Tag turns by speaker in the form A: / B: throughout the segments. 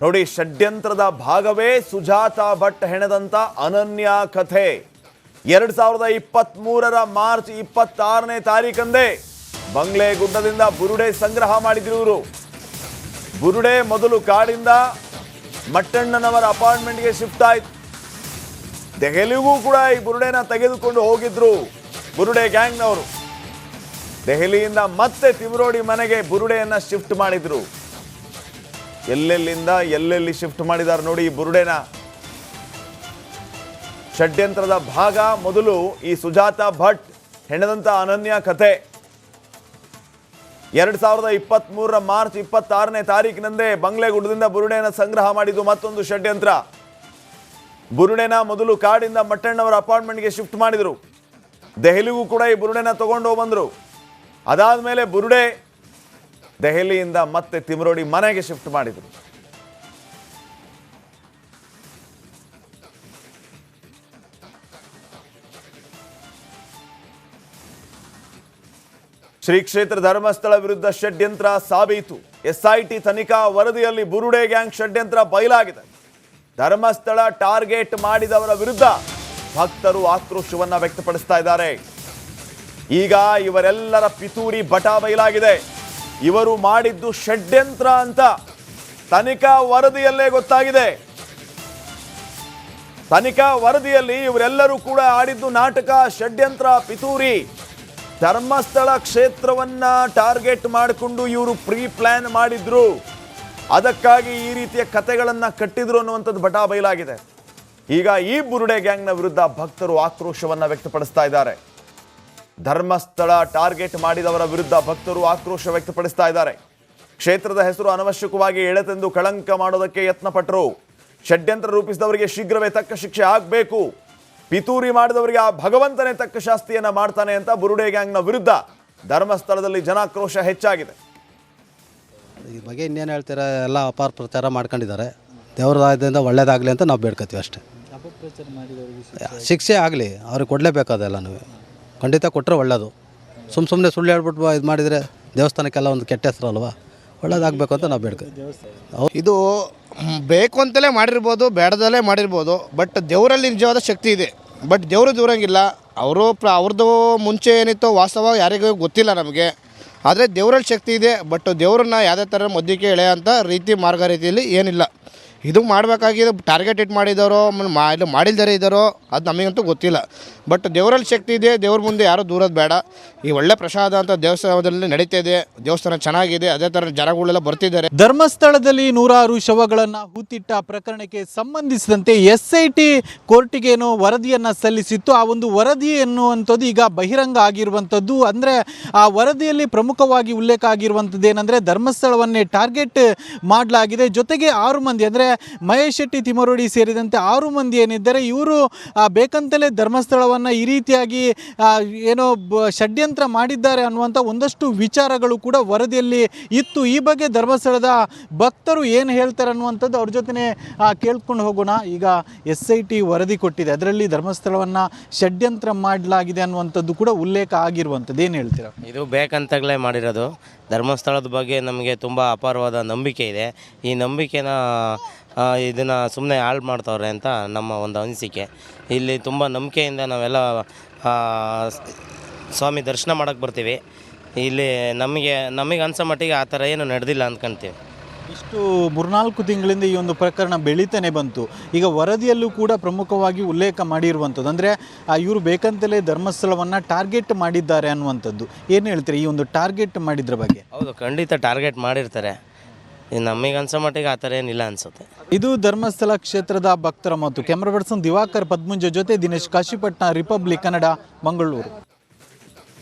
A: ನೋಡಿ, ಷಡ್ಯಂತ್ರದ ಭಾಗವೇ ಸುಜಾತಾ ಭಟ್ ಹೆಣೆದಂತ ಅನನ್ಯ ಕಥೆ. 2023ರ ಮಾರ್ಚ್ 26ನೇ ತಾರೀಕಂದೇ ಬಂಗ್ಲೆಗುಡ್ಡದಿಂದ ಬುರುಡೆ ಸಂಗ್ರಹ ಮಾಡಿದ್ರು ಇವರು. ಬುರುಡೆ ಮೊದಲು ಕಾಡಿಂದ ಮಟ್ಟಣ್ಣನವರ ಅಪಾರ್ಟ್ಮೆಂಟ್ಗೆ ಶಿಫ್ಟ್ ಆಯ್ತು. ದೆಹಲಿಗೂ ಕೂಡ ಈ ಬುರುಡೆನ ತೆಗೆದುಕೊಂಡು ಹೋಗಿದ್ರು ಬುರುಡೆ ಗ್ಯಾಂಗ್ನವರು. ದೆಹಲಿಯಿಂದ ಮತ್ತೆ ತಿಮರೋಡಿ ಮನೆಗೆ ಬುರುಡೆಯನ್ನ ಶಿಫ್ಟ್ ಮಾಡಿದ್ರು. ಎಲ್ಲೆಲ್ಲಿಂದ ಎಲ್ಲೆಲ್ಲಿ ಶಿಫ್ಟ್ ಮಾಡಿದ್ದಾರೆ ನೋಡಿ ಈ ಬುರುಡೆನ. ಷಡ್ಯಂತ್ರದ ಭಾಗ ಮೊದಲು ಈ ಸುಜಾತಾ ಭಟ್ ಹೆಣೆದಂತ ಅನನ್ಯ ಕಥೆ. 2023ರ ಮಾರ್ಚ್ 26ನೇ ತಾರೀಕಿನಂದೇ ಬಂಗ್ಲೆಗುಡ್ಡದಿಂದ ಬುರುಡೆನ ಸಂಗ್ರಹ ಮಾಡಿದ್ದು ಮತ್ತೊಂದು ಷಡ್ಯಂತ್ರ. ಬುರುಡೆನ ಮೊದಲು ಕಾಡಿಂದ ಮಟ್ಟಣ್ಣವರ ಅಪಾರ್ಟ್ಮೆಂಟ್ಗೆ ಶಿಫ್ಟ್ ಮಾಡಿದ್ರು. ದೆಹಲಿಗೂ ಕೂಡ ಈ ಬುರುಡೆನ ತಗೊಂಡು ಬಂದ್ರು. ಅದಾದ್ಮೇಲೆ ಬುರುಡೆ ದೆಹಲಿಯಿಂದ ಮತ್ತೆ ತಿಮರೋಡಿ ಮನೆಗೆ ಶಿಫ್ಟ್ ಮಾಡಿದ್ರು. ಶ್ರೀ ಕ್ಷೇತ್ರ ಧರ್ಮಸ್ಥಳ ವಿರುದ್ಧ ಷಡ್ಯಂತ್ರ ಸಾಬೀತು. ಎಸ್ಐಟಿ ತನಿಖಾ ವರದಿಯಲ್ಲಿ ಬುರುಡೆ ಗ್ಯಾಂಗ್ ಷಡ್ಯಂತ್ರ ಬಯಲಾಗಿದೆ. ಧರ್ಮಸ್ಥಳ ಟಾರ್ಗೆಟ್ ಮಾಡಿದವರ ವಿರುದ್ಧ ಭಕ್ತರು ಆಕ್ರೋಶವನ್ನ ವ್ಯಕ್ತಪಡಿಸ್ತಾ ಇದ್ದಾರೆ. ಈಗ ಇವರೆಲ್ಲರ ಪಿತೂರಿ ಬಟ ಬಯಲಾಗಿದೆ. ಇವರು ಮಾಡಿದ್ದು ಷಡ್ಯಂತ್ರ ಅಂತ ತನಿಖಾ ವರದಿಯಲ್ಲೇ ಗೊತ್ತಾಗಿದೆ. ತನಿಖಾ ವರದಿಯಲ್ಲಿ ಇವರೆಲ್ಲರೂ ಕೂಡ ಆಡಿದ್ದು ನಾಟಕ, ಷಡ್ಯಂತ್ರ, ಪಿತೂರಿ. ಧರ್ಮಸ್ಥಳ ಕ್ಷೇತ್ರವನ್ನ ಟಾರ್ಗೆಟ್ ಮಾಡಿಕೊಂಡು ಇವರು ಪ್ರೀ ಪ್ಲಾನ್ ಮಾಡಿದ್ರು. ಅದಕ್ಕಾಗಿ ಈ ರೀತಿಯ ಕಥೆಗಳನ್ನ ಕಟ್ಟಿದ್ರು ಅನ್ನುವಂಥದ್ದು ಬಟಾ ಬಯಲಾಗಿದೆ. ಈಗ ಈ ಬುರುಡೆ ಗ್ಯಾಂಗ್ನ ವಿರುದ್ಧ ಭಕ್ತರು ಆಕ್ರೋಶವನ್ನ ವ್ಯಕ್ತಪಡಿಸ್ತಾ ಇದ್ದಾರೆ. ಧರ್ಮಸ್ಥಳ ಟಾರ್ಗೆಟ್ ಮಾಡಿದವರ ವಿರುದ್ಧ ಭಕ್ತರು ಆಕ್ರೋಶ ವ್ಯಕ್ತಪಡಿಸ್ತಾ ಇದ್ದಾರೆ. ಕ್ಷೇತ್ರದ ಹೆಸರು ಅನವಶ್ಯಕವಾಗಿ ಎಳೆತೆಂದು ಕಳಂಕ ಮಾಡೋದಕ್ಕೆ ಯತ್ನಪಟ್ಟರು. ಷಡ್ಯಂತ್ರ ರೂಪಿಸಿದವರಿಗೆ ಶೀಘ್ರವೇ ತಕ್ಕ ಶಿಕ್ಷೆ ಆಗಬೇಕು. ಪಿತೂರಿ ಮಾಡಿದವರಿಗೆ ಆ ಭಗವಂತನೇ ತಕ್ಕ ಶಾಸ್ತಿಯನ್ನ ಮಾಡ್ತಾನೆ ಅಂತ ಬುರುಡೆ ಗ್ಯಾಂಗ್ನ ವಿರುದ್ಧ ಧರ್ಮಸ್ಥಳದಲ್ಲಿ ಜನಾಕ್ರೋಶ ಹೆಚ್ಚಾಗಿದೆ.
B: ಈ ಬಗ್ಗೆ ಇನ್ನೇನು ಹೇಳ್ತೀರಾ, ಎಲ್ಲ ಅಪಾರ ಪ್ರಚಾರ ಮಾಡ್ಕೊಂಡಿದ್ದಾರೆ. ದೇವರದಿಂದ ಒಳ್ಳೇದಾಗಲಿ ಅಂತ ನಾವು ಬೇಡ್ಕೊತೀವಿ ಅಷ್ಟೇ. ಶಿಕ್ಷೆ ಆಗಲಿ, ಅವ್ರಿಗೆ ಕೊಡಲೇಬೇಕಾದೆಲ್ಲನೂ. ಖಂಡಿತ ಕೊಟ್ಟರೆ ಒಳ್ಳೆಯದು. ಸುಮ್ಮನೆ ಸುಳ್ಳು ಹೇಳ್ಬಿಟ್ಟು ಇದು ಮಾಡಿದರೆ ದೇವಸ್ಥಾನಕ್ಕೆಲ್ಲ ಒಂದು ಕೆಟ್ಟ ಹೆಸರು ಅಲ್ವಾ. ಒಳ್ಳೇದಾಗಬೇಕು ಅಂತ ನಾವು ಬೇಡ್ಕೊತೀವಿ.
C: ಇದು ಬೇಕು ಅಂತಲೇ ಮಾಡಿರ್ಬೋದು, ಬೇಡದಲ್ಲೇ ಮಾಡಿರ್ಬೋದು. ಬಟ್ ದೇವರಲ್ಲಿ ನಿಜವಾದ ಶಕ್ತಿ ಇದೆ. ಬಟ್ ದೇವರು ದೂರಂಗಿಲ್ಲ. ಅವ್ರದ್ದು ಮುಂಚೆ ಏನಿತ್ತು ವಾಸ್ತವ ಯಾರಿಗೂ ಗೊತ್ತಿಲ್ಲ ನಮಗೆ. ಆದರೆ ದೇವರಲ್ಲಿ ಶಕ್ತಿ ಇದೆ. ಬಟ್ ದೇವ್ರನ್ನ ಯಾವುದೇ ಥರ ಮಧ್ಯಕ್ಕೆ ಎಳೆಯೋಂಥ ರೀತಿ ಮಾರ್ಗ ರೀತಿಯಲ್ಲಿ ಏನಿಲ್ಲ. ಇದು ಮಾಡಬೇಕಾಗಿದೆ. ಟಾರ್ಗೆಟ್ ಇಟ್ ಮಾಡಿದ್ದಾರೋ ಇದು ಮಾಡಿಲ್ದರೆ ಇದ್ದಾರೋ ಅದು ನಮಗಂತೂ ಗೊತ್ತಿಲ್ಲ. ಬಟ್ ದೇವರಲ್ಲಿ ಶಕ್ತಿ ಇದೆ. ದೇವ್ರ ಮುಂದೆ ಯಾರೂ ದೂರೋದು ಬೇಡ. ಈ ಒಳ್ಳೆ ಪ್ರಸಾದ ಅಂತ ದೇವಸ್ಥಾನದಲ್ಲಿ ನಡೀತಾ ಇದೆ. ದೇವಸ್ಥಾನ ಚೆನ್ನಾಗಿದೆ. ಅದೇ ಥರ ಜನಗಳೆಲ್ಲ ಬರ್ತಿದ್ದಾರೆ.
D: ಧರ್ಮಸ್ಥಳದಲ್ಲಿ ನೂರಾರು ಶವಗಳನ್ನು ಹೂತಿಟ್ಟ ಪ್ರಕರಣಕ್ಕೆ ಸಂಬಂಧಿಸಿದಂತೆ SIT ಕೋರ್ಟಿಗೇನು ವರದಿಯನ್ನು ಸಲ್ಲಿಸಿತ್ತು. ಆ ಒಂದು ವರದಿ ಎನ್ನುವಂಥದ್ದು ಈಗ ಬಹಿರಂಗ ಆಗಿರುವಂಥದ್ದು. ಅಂದರೆ ಆ ವರದಿಯಲ್ಲಿ ಪ್ರಮುಖವಾಗಿ ಉಲ್ಲೇಖ ಆಗಿರುವಂಥದ್ದು ಏನಂದರೆ ಧರ್ಮಸ್ಥಳವನ್ನೇ ಟಾರ್ಗೆಟ್ ಮಾಡಲಾಗಿದೆ. ಜೊತೆಗೆ 6 ಮಂದಿ ಅಂದರೆ ಮಹೇಶ್ ಶೆಟ್ಟಿ, ತಿಮರೋಡಿ ಸೇರಿದಂತೆ 6 ಮಂದಿ ಏನಿದ್ದಾರೆ ಇವರು ಬೇಕಂತಲೇ ಧರ್ಮಸ್ಥಳವನ್ನು ಈ ರೀತಿಯಾಗಿ ಏನೋ ಷಡ್ಯಂತ್ರ ಮಾಡಿದ್ದಾರೆ ಅನ್ನುವಂಥ ಒಂದಷ್ಟು ವಿಚಾರಗಳು ಕೂಡ ವರದಿಯಲ್ಲಿ ಇತ್ತು. ಈ ಬಗ್ಗೆ ಧರ್ಮಸ್ಥಳದ ಭಕ್ತರು ಏನು ಹೇಳ್ತಾರೆ ಅನ್ನುವಂಥದ್ದು ಅವ್ರ ಜೊತೆ ಕೇಳ್ಕೊಂಡು ಹೋಗೋಣ. ಈಗ SIT ವರದಿ ಕೊಟ್ಟಿದೆ, ಅದರಲ್ಲಿ ಧರ್ಮಸ್ಥಳವನ್ನು ಷಡ್ಯಂತ್ರ ಮಾಡಲಾಗಿದೆ ಅನ್ನುವಂಥದ್ದು ಕೂಡ ಉಲ್ಲೇಖ ಆಗಿರುವಂಥದ್ದು. ಏನು ಹೇಳ್ತೀರಾ?
E: ಇದು ಬೇಕಂತಲೇ ಮಾಡಿರೋದು. ಧರ್ಮಸ್ಥಳದ ಬಗ್ಗೆ ನಮಗೆ ತುಂಬ ಅಪಾರವಾದ ನಂಬಿಕೆ ಇದೆ. ಈ ನಂಬಿಕೆನ ಇದನ್ನು ಸುಮ್ಮನೆ ಹಾಳು ಮಾಡ್ತವ್ರೆ ಅಂತ ನಮ್ಮ ಒಂದು ಅನಿಸಿಕೆ. ಇಲ್ಲಿ ತುಂಬ ನಂಬಿಕೆಯಿಂದ ನಾವೆಲ್ಲ ಸ್ವಾಮಿ ದರ್ಶನ ಮಾಡೋಕ್ಕೆ ಬರ್ತೀವಿ. ಇಲ್ಲಿ ನಮಗೆ ಅನ್ಸೋ ಮಟ್ಟಿಗೆ ಆ ಥರ ಏನು ನಡೆದಿಲ್ಲ ಅಂದ್ಕೊಳ್ತೀವಿ.
D: ಇಷ್ಟು 3-4 ತಿಂಗಳಿಂದ ಈ ಒಂದು ಪ್ರಕರಣ ಬೆಳೀತಾನೆ ಬಂತು. ಈಗ ವರದಿಯಲ್ಲೂ ಕೂಡ ಪ್ರಮುಖವಾಗಿ ಉಲ್ಲೇಖ ಮಾಡಿರುವಂಥದ್ದು ಅಂದರೆ ಇವರು ಬೇಕಂತಲೇ ಧರ್ಮಸ್ಥಳವನ್ನು ಟಾರ್ಗೆಟ್ ಮಾಡಿದ್ದಾರೆ ಅನ್ನುವಂಥದ್ದು. ಏನು ಹೇಳ್ತೀರಿ ಈ ಒಂದು ಟಾರ್ಗೆಟ್ ಮಾಡಿದ್ರ ಬಗ್ಗೆ?
E: ಹೌದು, ಖಂಡಿತ ಟಾರ್ಗೆಟ್ ಮಾಡಿರ್ತಾರೆ. ನಮಗೆ ಅನ್ಸೋ ಮಟ್ಟಿಗೆ ಆ ಥರ ಏನಿಲ್ಲ ಅನಿಸುತ್ತೆ.
D: ಇದು ಧರ್ಮಸ್ಥಳ ಕ್ಷೇತ್ರದ ಭಕ್ತರ ಮಾತು. ಕ್ಯಾಮ್ರಾ ಪರ್ಸನ್ ದಿವಾಕರ್ ಪದ್ಮುಂಜ ಜೊತೆ ದಿನೇಶ್ ಕಾಶಿಪಟ್ನ, ರಿಪಬ್ಲಿಕ್ ಕನ್ನಡ, ಮಂಗಳೂರು.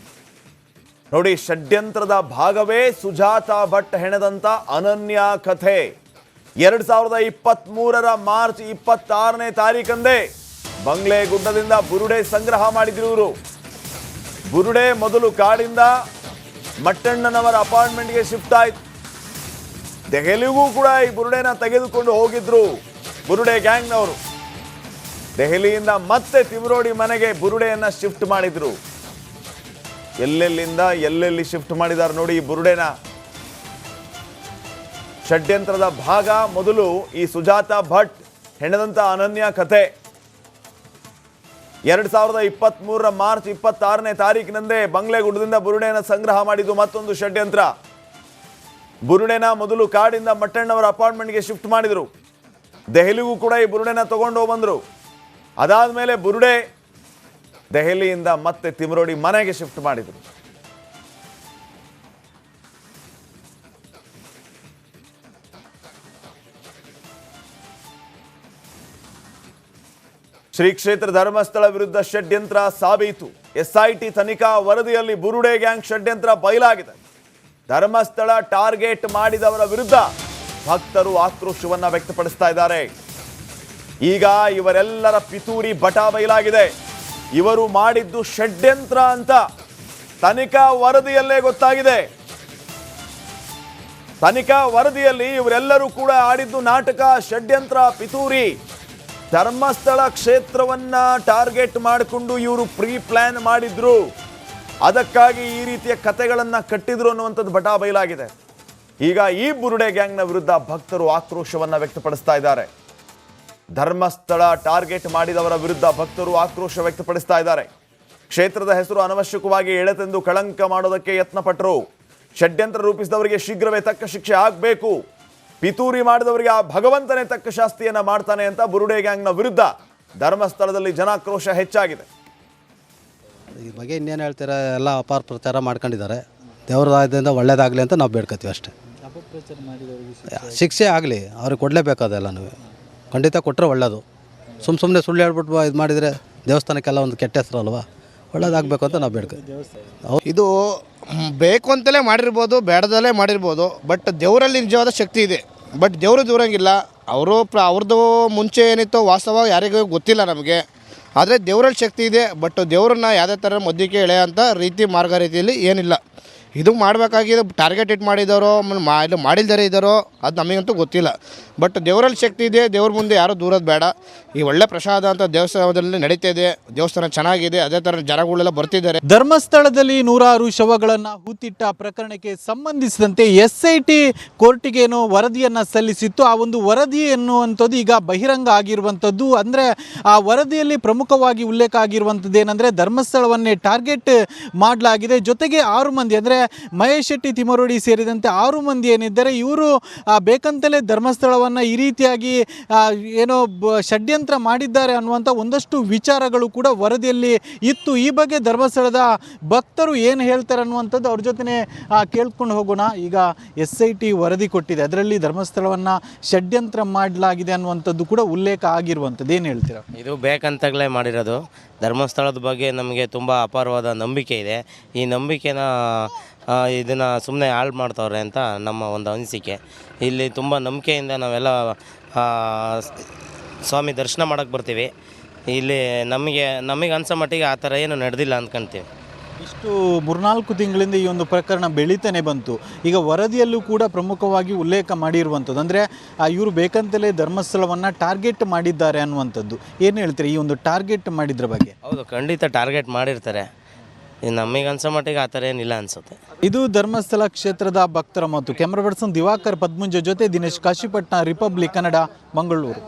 A: ನೋಡಿ, ಷಡ್ಯಂತ್ರದ ಭಾಗವೇ ಸುಜಾತಾ ಭಟ್ ಹೆಣೆದಂತ ಅನನ್ಯ ಕಥೆ. 2023ರ ಮಾರ್ಚ್ 26ನೇ ತಾರೀಕಂದೇ ಬಂಗ್ಲೆಗುಡ್ಡದಿಂದ ಬುರುಡೆ ಸಂಗ್ರಹ ಮಾಡಿದ್ರು ಇವರು. ಬುರುಡೆ ಮೊದಲು ಕಾಡಿಂದ ಮಟ್ಟಣ್ಣನವರ ಅಪಾರ್ಟ್ಮೆಂಟ್ಗೆ ಶಿಫ್ಟ್ ಆಯ್ತು. ದೆಹಲಿಗೂ ಕೂಡ ಈ ಬುರುಡೆನ ತೆಗೆದುಕೊಂಡು ಹೋಗಿದ್ರು ಬುರುಡೆ ಗ್ಯಾಂಗ್ನವರು. ದೆಹಲಿಯಿಂದ ಮತ್ತೆ ತಿಮರೋಡಿ ಮನೆಗೆ ಬುರುಡೆಯನ್ನ ಶಿಫ್ಟ್ ಮಾಡಿದ್ರು. ಎಲ್ಲೆಲ್ಲಿಂದ ಎಲ್ಲೆಲ್ಲಿ ಶಿಫ್ಟ್ ಮಾಡಿದ್ದಾರೆ ನೋಡಿ ಈ ಬುರುಡೆನ. ಷಡ್ಯಂತ್ರದ ಭಾಗ ಮೊದಲು ಈ ಸುಜಾತ ಭಟ್ ಹೆಣದಂತ ಅನನ್ಯ ಕಥೆ 2023 ಮಾರ್ಚ್ 26ನೇ ತಾರೀಕಿನಂದೇ ಬಂಗ್ಲೆಗುಡ್ಡದಿಂದ ಬುರುಡೆನ ಸಂಗ್ರಹ ಮಾಡಿದ್ದು ಮತ್ತೊಂದು ಷಡ್ಯಂತ್ರ. ಬುರುಡೆನ ಮೊದಲು ಕಾಡಿಂದ ಮಟ್ಟಣ್ಣವರ ಅಪಾರ್ಟ್ಮೆಂಟ್ಗೆ ಶಿಫ್ಟ್ ಮಾಡಿದ್ರು. ದೆಹಲಿಗೂ ಕೂಡ ಈ ಬುರುಡೆನ ತಗೊಂಡು ಬಂದರು. ಅದಾದ್ಮೇಲೆ ಬುರುಡೆ ದೆಹಲಿಯಿಂದ ಮತ್ತೆ ತಿಮರೋಡಿ ಮನೆಗೆ ಶಿಫ್ಟ್ ಮಾಡಿದ್ರು. ಶ್ರೀ ಕ್ಷೇತ್ರ ಧರ್ಮಸ್ಥಳ ವಿರುದ್ಧ ಷಡ್ಯಂತ್ರ ಸಾಬೀತು. SIT ತನಿಖಾ ವರದಿಯಲ್ಲಿ ಬುರುಡೆ ಗ್ಯಾಂಗ್ ಷಡ್ಯಂತ್ರ ಬಯಲಾಗಿದೆ. ಧರ್ಮಸ್ಥಳ ಟಾರ್ಗೆಟ್ ಮಾಡಿದವರ ವಿರುದ್ಧ ಭಕ್ತರು ಆಕ್ರೋಶವನ್ನ ವ್ಯಕ್ತಪಡಿಸ್ತಾ ಇದ್ದಾರೆ. ಈಗ ಇವರೆಲ್ಲರ ಪಿತೂರಿ ಬಟ ಬಯಲಾಗಿದೆ. ಇವರು ಮಾಡಿದ್ದು ಷಡ್ಯಂತ್ರ ಅಂತ ತನಿಖಾ ವರದಿಯಲ್ಲೇ ಗೊತ್ತಾಗಿದೆ. ತನಿಖಾ ವರದಿಯಲ್ಲಿ ಇವರೆಲ್ಲರೂ ಕೂಡ ಆಡಿದ್ದು ನಾಟಕ, ಷಡ್ಯಂತ್ರ, ಪಿತೂರಿ. ಧರ್ಮಸ್ಥಳ ಕ್ಷೇತ್ರವನ್ನ ಟಾರ್ಗೆಟ್ ಮಾಡಿಕೊಂಡು ಇವರು ಪ್ರೀ ಪ್ಲಾನ್ ಮಾಡಿದ್ರು. ಅದಕ್ಕಾಗಿ ಈ ರೀತಿಯ ಕಥೆಗಳನ್ನ ಕಟ್ಟಿದ್ರು ಅನ್ನುವಂಥದ್ದು ಬಟಾ ಬಯಲಾಗಿದೆ. ಈಗ ಈ ಬುರುಡೆ ಗ್ಯಾಂಗ್ನ ವಿರುದ್ಧ ಭಕ್ತರು ಆಕ್ರೋಶವನ್ನ ವ್ಯಕ್ತಪಡಿಸ್ತಾ ಇದ್ದಾರೆ. ಧರ್ಮಸ್ಥಳ ಟಾರ್ಗೆಟ್ ಮಾಡಿದವರ ವಿರುದ್ಧ ಭಕ್ತರು ಆಕ್ರೋಶ ವ್ಯಕ್ತಪಡಿಸ್ತಾ ಇದ್ದಾರೆ. ಕ್ಷೇತ್ರದ ಹೆಸರು ಅನವಶ್ಯಕವಾಗಿ ಎಳೆತೆಂದು ಕಳಂಕ ಮಾಡೋದಕ್ಕೆ ಯತ್ನಪಟ್ಟರು. ಷಡ್ಯಂತ್ರ ರೂಪಿಸಿದವರಿಗೆ ಶೀಘ್ರವೇ ತಕ್ಕ ಶಿಕ್ಷೆ ಆಗಬೇಕು. ಪಿತೂರಿ ಮಾಡಿದವರಿಗೆ ಆ ಭಗವಂತನೇ ತಕ್ಕ ಶಾಸ್ತಿಯನ್ನ ಮಾಡ್ತಾನೆ ಅಂತ ಬುರುಡೆ ಗ್ಯಾಂಗ್ನ ವಿರುದ್ಧ ಧರ್ಮಸ್ಥಳದಲ್ಲಿ ಜನಾಕ್ರೋಶ ಹೆಚ್ಚಾಗಿದೆ.
B: ಈ ಬಗ್ಗೆ ಇನ್ನೇನು ಹೇಳ್ತೀರಾ, ಎಲ್ಲ ಅಪಾರ ಪ್ರಚಾರ ಮಾಡ್ಕೊಂಡಿದ್ದಾರೆ. ದೇವರಾಯದಿಂದ ಒಳ್ಳೇದಾಗಲಿ ಅಂತ ನಾವು ಬೇಡ್ಕೊತೀವಿ ಅಷ್ಟೇ. ಶಿಕ್ಷೆ ಆಗಲಿ, ಅವ್ರಿಗೆ ಕೊಡಲೇಬೇಕಾದೆಲ್ಲನೂ ಖಂಡಿತ ಕೊಟ್ಟರೆ ಒಳ್ಳೆಯದು. ಸುಮ್ಮನೆ ಸುಳ್ಳು ಹೇಳ್ಬಿಟ್ಟು ಇದು ಮಾಡಿದರೆ ದೇವಸ್ಥಾನಕ್ಕೆಲ್ಲ ಒಂದು ಕೆಟ್ಟ ಹೆಸರು ಅಲ್ವಾ, ಒಳ್ಳೇದಾಗಬೇಕು ಅಂತ ನಾವು ಬೇಡ್ಕೊತೀವಿ.
C: ಇದು ಬೇಕು ಅಂತಲೇ ಮಾಡಿರ್ಬೋದು, ಬೇಡದಲ್ಲೇ ಮಾಡಿರ್ಬೋದು, ಬಟ್ ದೇವರಲ್ಲಿ ನಿಜವಾದ ಶಕ್ತಿ ಇದೆ. ಬಟ್ ದೇವರು ದೂರಂಗಿಲ್ಲ. ಅವ್ರದ್ದು ಮುಂಚೆ ಏನಿತ್ತೋ ವಾಸ್ತವ ಯಾರಿಗೂ ಗೊತ್ತಿಲ್ಲ ನಮಗೆ. ಆದರೆ ದೇವರಲ್ಲಿ ಶಕ್ತಿ ಇದೆ. ಬಟ್ ದೇವ್ರನ್ನ ಯಾವುದೇ ಥರ ಮಧ್ಯಕ್ಕೆ ಎಳೆಯೋಂಥ ರೀತಿ ಮಾರ್ಗ ರೀತಿಯಲ್ಲಿ ಏನಿಲ್ಲ. ಇದು ಮಾಡಬೇಕಾಗಿದೆ. ಟಾರ್ಗೆಟ್ ಇಟ್ ಮಾಡಿದವರು ಇದು ಮಾಡಿಲ್ದರೆ ಇದ್ದಾರೋ ಅದು ನಮಗಂತೂ ಗೊತ್ತಿಲ್ಲ. ಬಟ್ ದೇವರಲ್ಲಿ ಶಕ್ತಿ ಇದೆ. ದೇವ್ರ ಮುಂದೆ ಯಾರೂ ದೂರೋದು ಬೇಡ. ಈ ಒಳ್ಳೆ ಪ್ರಸಾದ ಅಂತ ದೇವಸ್ಥಾನದಲ್ಲಿ ನಡೀತಾ ಇದೆ. ದೇವಸ್ಥಾನ ಚೆನ್ನಾಗಿದೆ. ಅದೇ ಥರ ಜನಗಳೆಲ್ಲ ಬರ್ತಿದ್ದಾರೆ.
D: ಧರ್ಮಸ್ಥಳದಲ್ಲಿ 106 ಶವಗಳನ್ನು ಹೂತಿಟ್ಟ ಪ್ರಕರಣಕ್ಕೆ ಸಂಬಂಧಿಸಿದಂತೆ SIT ಕೋರ್ಟಿಗೇನು ವರದಿಯನ್ನು ಸಲ್ಲಿಸಿತ್ತು. ಆ ಒಂದು ವರದಿ ಎನ್ನುವಂಥದ್ದು ಈಗ ಬಹಿರಂಗ ಆಗಿರುವಂಥದ್ದು. ಅಂದರೆ ಆ ವರದಿಯಲ್ಲಿ ಪ್ರಮುಖವಾಗಿ ಉಲ್ಲೇಖ ಆಗಿರುವಂಥದ್ದು ಏನಂದರೆ ಧರ್ಮಸ್ಥಳವನ್ನೇ ಟಾರ್ಗೆಟ್ ಮಾಡಲಾಗಿದೆ. ಜೊತೆಗೆ 6 ಮಂದಿ ಅಂದರೆ ಮಹೇಶ್ ಶೆಟ್ಟಿ, ತಿಮರೋಡಿ ಸೇರಿದಂತೆ 6 ಮಂದಿ ಏನಿದ್ದಾರೆ ಇವರು ಬೇಕಂತಲೇ ಧರ್ಮಸ್ಥಳವನ್ನು ಈ ರೀತಿಯಾಗಿ ಏನೋ ಷಡ್ಯಂತ್ರ ಮಾಡಿದ್ದಾರೆ ಅನ್ನುವಂಥ ಒಂದಷ್ಟು ವಿಚಾರಗಳು ಕೂಡ ವರದಿಯಲ್ಲಿ ಇತ್ತು. ಈ ಬಗ್ಗೆ ಧರ್ಮಸ್ಥಳದ ಭಕ್ತರು ಏನು ಹೇಳ್ತಾರೆ ಅನ್ನುವಂಥದ್ದು ಅವ್ರ ಜೊತೆ ಕೇಳ್ಕೊಂಡು ಹೋಗೋಣ. ಈಗ SIT ವರದಿ ಕೊಟ್ಟಿದೆ, ಅದರಲ್ಲಿ ಧರ್ಮಸ್ಥಳವನ್ನು ಷಡ್ಯಂತ್ರ ಮಾಡಲಾಗಿದೆ ಅನ್ನುವಂಥದ್ದು ಕೂಡ ಉಲ್ಲೇಖ ಆಗಿರುವಂಥದ್ದು. ಏನು ಹೇಳ್ತೀರಾ?
E: ಇದು ಬೇಕಂತಲೇ ಮಾಡಿರೋದು. ಧರ್ಮಸ್ಥಳದ ಬಗ್ಗೆ ನಮಗೆ ತುಂಬ ಅಪಾರವಾದ ನಂಬಿಕೆ ಇದೆ. ಈ ನಂಬಿಕೆನ ಇದನ್ನು ಸುಮ್ಮನೆ ಹಾಳು ಮಾಡ್ತವ್ರೆ ಅಂತ ನಮ್ಮ ಒಂದು ಅನಿಸಿಕೆ. ಇಲ್ಲಿ ತುಂಬ ನಂಬಿಕೆಯಿಂದ ನಾವೆಲ್ಲ ಸ್ವಾಮಿ ದರ್ಶನ ಮಾಡೋಕ್ಕೆ ಬರ್ತೀವಿ. ಇಲ್ಲಿ ನಮಗೆ ಅನ್ಸೋ ಮಟ್ಟಿಗೆ ಆ ಥರ ಏನು ನಡೆದಿಲ್ಲ ಅಂದ್ಕೊಳ್ತೀವಿ.
D: ಇಷ್ಟು 3-4 ತಿಂಗಳಿಂದ ಈ ಒಂದು ಪ್ರಕರಣ ಬೆಳೀತಾನೆ ಬಂತು. ಈಗ ವರದಿಯಲ್ಲೂ ಕೂಡ ಪ್ರಮುಖವಾಗಿ ಉಲ್ಲೇಖ ಮಾಡಿರುವಂಥದ್ದು ಅಂದರೆ ಇವರು ಬೇಕಂತಲೇ ಧರ್ಮಸ್ಥಳವನ್ನು ಟಾರ್ಗೆಟ್ ಮಾಡಿದ್ದಾರೆ ಅನ್ನುವಂಥದ್ದು. ಏನು ಹೇಳ್ತೀರಿ ಈ ಒಂದು ಟಾರ್ಗೆಟ್ ಮಾಡಿದ್ರ ಬಗ್ಗೆ?
E: ಹೌದು, ಖಂಡಿತ ಟಾರ್ಗೆಟ್ ಮಾಡಿರ್ತಾರೆ. ನಮಗೆ ಅನ್ಸೋ ಮಟ್ಟಿಗೆ ಆ ಥರ ಏನಿಲ್ಲ ಅನಿಸುತ್ತೆ.
D: ಇದು ಧರ್ಮಸ್ಥಳ ಕ್ಷೇತ್ರದ ಭಕ್ತರ ಮಾತು. ಕ್ಯಾಮ್ರಾ ಪರ್ಸನ್ ದಿವಾಕರ್ ಪದ್ಮುಂಜ ಜೊತೆ ದಿನೇಶ್ ಕಾಶಿಪಟ್ನ, ರಿಪಬ್ಲಿಕ್ ಕನ್ನಡ, ಮಂಗಳೂರು.